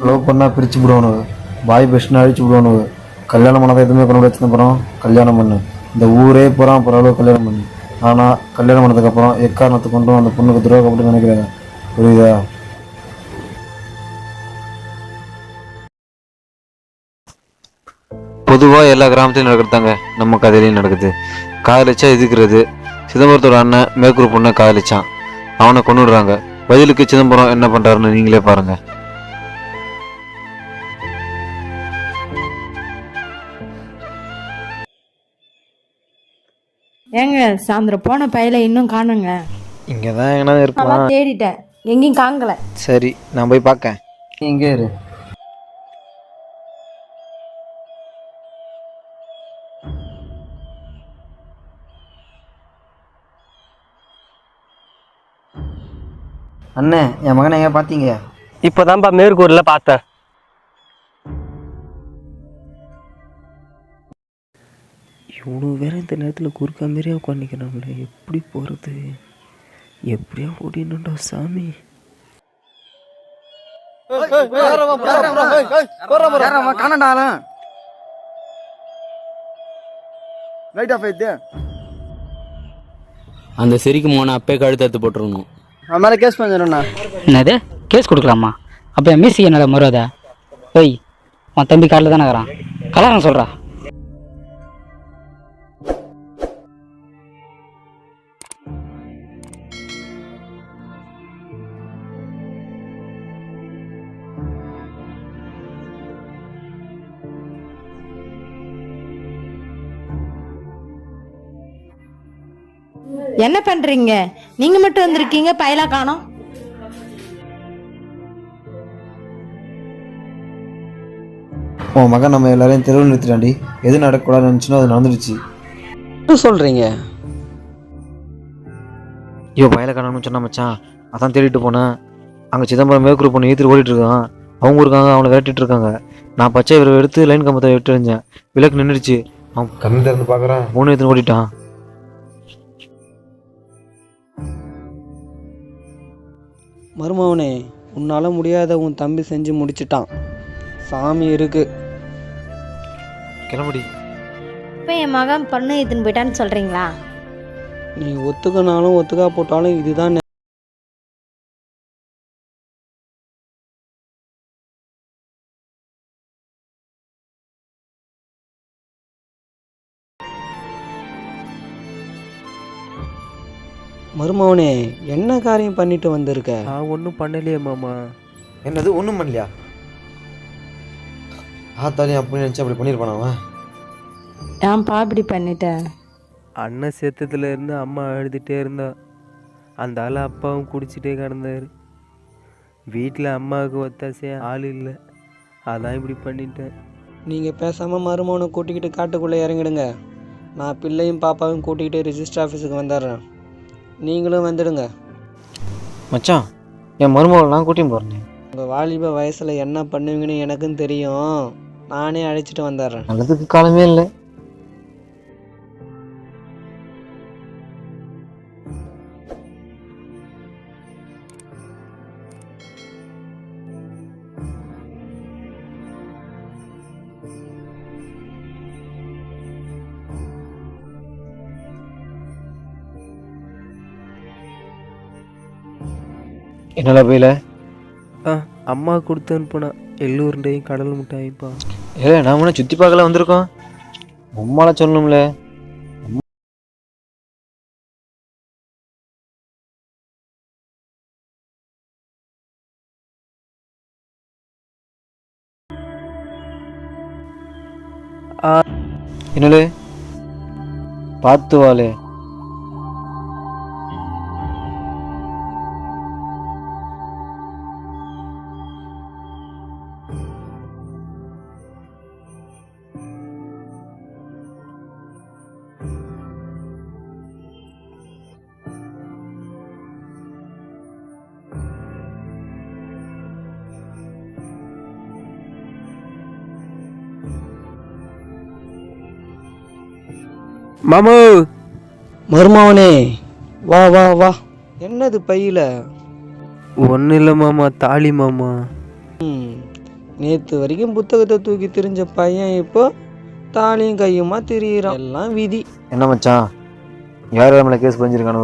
Love பண்ணால் பிரித்து விடுவானுவ, பாய் பெஸ்ட்னு அழிச்சு விடுவானுவ. கல்யாணம் பண்ணாத எதுவுமே பண்ண முடியாது. அப்புறம் கல்யாணம் பண்ணு, இந்த ஊரே போகிறான் அப்புறம் அளவு கல்யாணம் பண்ணு. ஆனால் கல்யாணம் பண்ணதுக்கப்புறம் எக்காரணத்தை கொண்டும் அந்த பொண்ணுக்கு துரோகம் அப்படின்னு நினைக்கிறாங்க. புரியுதா? பொதுவாக எல்லா கிராமத்தையும் நடக்கிறதாங்க நம்ம கதையிலையும் நடக்குது. காதலிச்சா எதுக்குறது. சிதம்பரத்தோட அண்ணன் மேற்கூர் பொண்ணை காதலிச்சான், அவனை கொண்டுடுறாங்க. பதிலுக்கு சிதம்பரம் என்ன பண்றாருன்னு நீங்களே பாருங்க. ஏங்க சாயந்தரம் போன பையில இன்னும் காணுங்க. இங்கே தான் எங்கன்னா நல்லா இருப்பான். தேடிட்டேன், எங்கேயும் காங்கல. சரி, நான் போய் பார்க்கேன். நீ இங்கே இரு. அண்ணே, என் மகனை எங்கே பார்த்தீங்க? இப்போதான்ப்பா மேற்கூரில் பார்த்தேன். இவ்வளோ வேற இந்த நேரத்தில் குறுக்கா மாரியே உட்காந்துக்கிறாங்களே, எப்படி போகிறது? எப்படியா ஓடினுண்டா சாமி. காணண்டாலும் ரைட் ஆஃப் ஆயிடுது. அந்த சிரிக்கு மோனை அப்பே கழுத்து போட்டுருணும். அவன் மேலே கேஸ் பண்ணிடுறேண்ணா. என்னது கேஸ் கொடுக்கலாமா? அப்போ என் மீசி என்னடா மறுவாத? போய் உன் தம்பி காரில் தானே இருக்கிறான், கல்யாணம் சொல்கிறா. என்ன பண்றீங்க? நீங்க மட்டும் வந்திருக்கீங்க, பையலா காணோம். உன் மகன் நம்ம எல்லாரையும் தெருவில் நிறுத்திட்டாண்டி. எது நடக்கக்கூடாதுன்னு நினச்சினோ அது நடந்துடுச்சு. என்ன சொல்கிறீங்க? ஐயோ, பயலை காணணும்னு சொன்னா மச்சான், அதான் தேடிட்டு போனேன். அங்கே சிதம்பரம் மேற்கூர் பொண்ணு ஈத்துட்டு ஓடிட்டு இருக்கான். அவங்க இருக்காங்க, அவனை விரட்டிட்டு இருக்காங்க. நான் பச்சை இவரை எடுத்து லைன் கம்பத்தை விட்டு எறிஞ்சேன். விளக்கு நின்றுடுச்சு. அவன் கண்ணு திறந்து பார்க்குறான். 3 எடுத்துன்னு ஓடிட்டான். மருமவனே, உன்னால் முடியாத உன் தம்பி செஞ்சு முடிச்சிட்டான். சாமி இருக்கு. கிளம்படி. இப்போ என் மகன் பொண்ணு எடுத்துன்னு போயிட்டான்னு சொல்றீங்களா? நீ ஒத்துக்கினாலும் ஒத்துக்கா போட்டாலும் இதுதான். மருமவனே, என்ன காரியம் பண்ணிட்டு வந்திருக்க? நான் ஒன்றும் பண்ணலையே மாமா. என்னது ஒன்றும் பண்ணலையா? ஆத்தாலையும் அப்படி நினச்சி அப்படி பண்ணியிருப்பான் அவன். ஏன்பா இப்படி பண்ணிட்டேன்? அண்ணன் செத்ததுலேருந்து அம்மா அழுதுகிட்டே இருந்தா. அந்த ஆள் அப்பாவும் குடிச்சிட்டே கிடந்தாரு. வீட்டில் அம்மாவுக்கு ஒத்தாசையாக ஆள் இல்லை, அதான் இப்படி பண்ணிட்டேன். நீங்கள் பேசாமல் மருமவனை கூட்டிக்கிட்டு காட்டுக்குள்ளே இறங்கிடுங்க. நான் பிள்ளையும் பாப்பாவும் கூட்டிக்கிட்டு ரிஜிஸ்டர் ஆஃபீஸுக்கு வந்துடுறேன். நீங்களும் வந்துடுங்க. மச்சான், என் மருமகள் நான் கூட்டியும் போறேன். உங்கள் வாலிப வயசில் என்ன பண்ணுவீங்கன்னு எனக்கும் தெரியும். நானே அழைச்சிட்டு வந்துடுறேன். நல்லதுக்கு காலமே இல்லை. என்னடா போயில? அம்மா கொடுத்து அனுப்புனா எள்ளூருண்டையும் கடல் மிட்டாயிப்பா. நான் முன்ன சுற்றி பார்க்கல வந்திருக்கோம். உம்மால சொல்லணும்ல. என்னலே பார்த்து வாளே. மாமு மருமவனே, வா வா வா. என்னது பையில? ஒன்றும் இல்லை மாமா, தாலி மாமா. நேற்று வரைக்கும் புத்தகத்தை தூக்கி திரிஞ்ச பையன் இப்போ தாலியும் கையுமா திரியிறான். எல்லாம் விதி. என்ன மச்சான், யார் யார் மேலே கேஸ் பதிஞ்சிருக்கானு?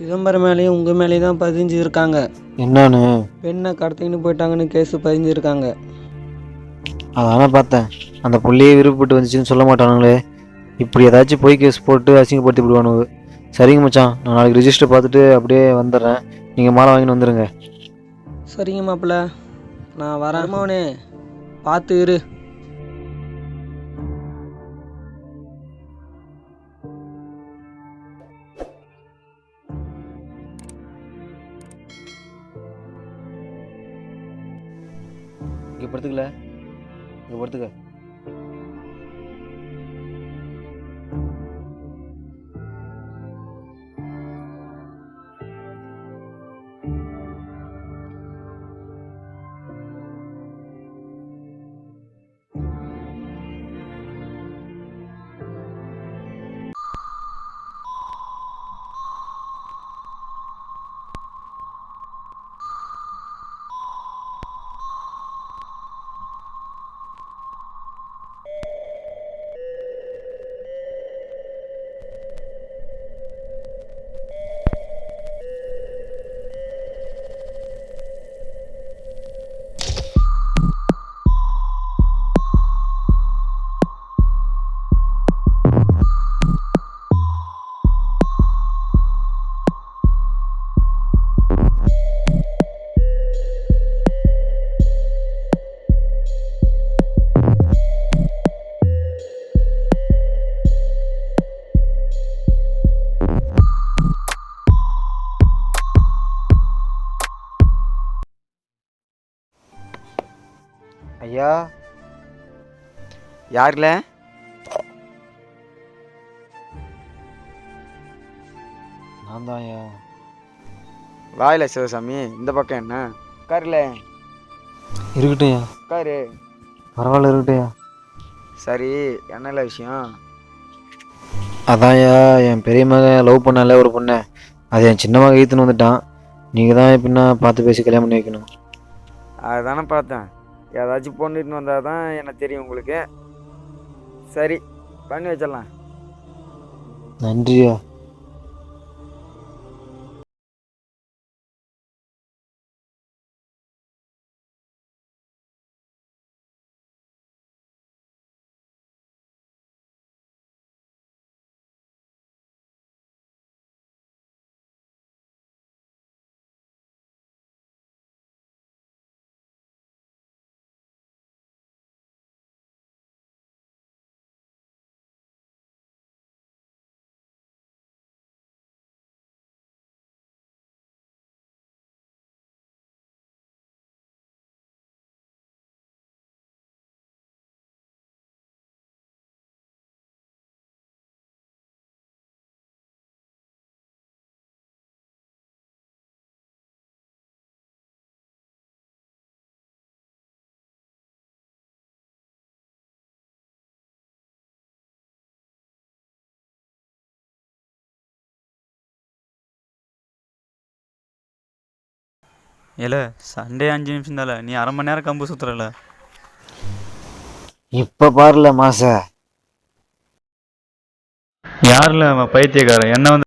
சிதம்பரம் மேலேயும் உங்கள் மேலேயும் தான் பதிஞ்சிருக்காங்க. என்னன்னு? பெண்ணை கடத்தின்னு போயிட்டாங்கன்னு கேஸ் பதிஞ்சிருக்காங்க. அதானே பார்த்தேன். அந்த புள்ளையே விருப்பப்பட்டு வந்துச்சுன்னு சொல்ல மாட்டானுங்களே. இப்படி ஏதாச்சும் போய் கேஸ் போட்டு அசிங்கப்படுத்தி விடுவானுங்க. சரிங்க மச்சான், நான் நாளைக்கு ரிஜிஸ்டர் பார்த்துட்டு அப்படியே வந்துடுறேன். நீங்கள் மாலை வாங்கின்னு வந்துடுங்க. சரிங்க மாப்பிள்ள, நான் வரேன். மருமவனே, பார்த்து இரு. இங்கே படுத்துக்கல, இங்கே படுத்துக்க. ஐயா, யாரில்? நான் தான் ஐயா. வாயில சிவசாமி, இந்த பக்கம் என்ன? உட்காருல. இருக்கட்டும் ஐயா. உட்காரு. பரவாயில்ல, இருக்கட்டும் ஐயா. சரி, என்னல விஷயம்? அதான் ஐயா, என் பெரிய மகன் லவ் பண்ணல ஒரு பொண்ணை. அது என் சின்ன மகன் ஈத்துன்னு வந்துட்டான். நீங்கள் தான் பின்னா பார்த்து பேசி கல்யாணம் பண்ணி வைக்கணும். அதுதானே பார்த்தேன். ஏதாச்சும் பொண்ணுன்னு வந்தால் தான் எனக்கு தெரியும் உங்களுக்கு. சரி, பண்ணி வச்சிடலாம். நன்றியா. ஏல சண்டே 5 நிமிஷம் தானே, நீ அரை மணி நேரம் கம்பு சுத்துறல. இப்போ பாருல மாச. யாருல அவன் பைத்தியக்காரன்? என்ன வந்து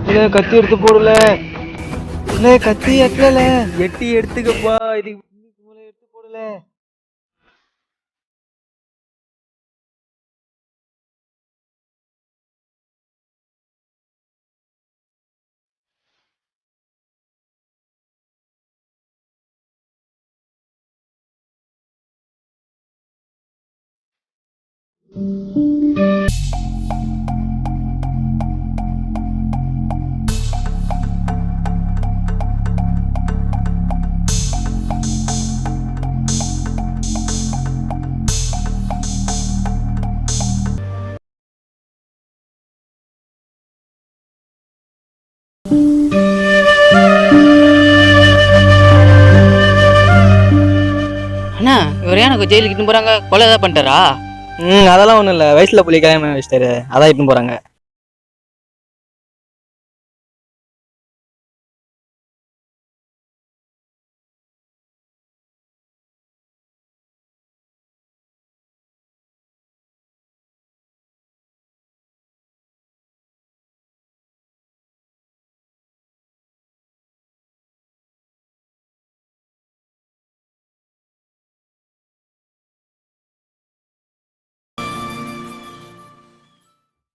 இல்லை கத்தி எடுத்து போடல இல்லை கத்தி எட்டல எட்டி எடுத்துக்கப்பா, இதுக்கு மேலே எடுத்து போடல. அண்ணா இவர் ஏன் ஜெயிலுக்கு இட்டுன்னு போகிறாங்க? கொலை ஏதாவது பண்ணிட்டாரா? அதெல்லாம் ஒன்றும் இல்லை, வயசில் புள்ளி கல்யாணம் வச்சிட்டாரு, அதான் இட்டுன்னு போகிறாங்க.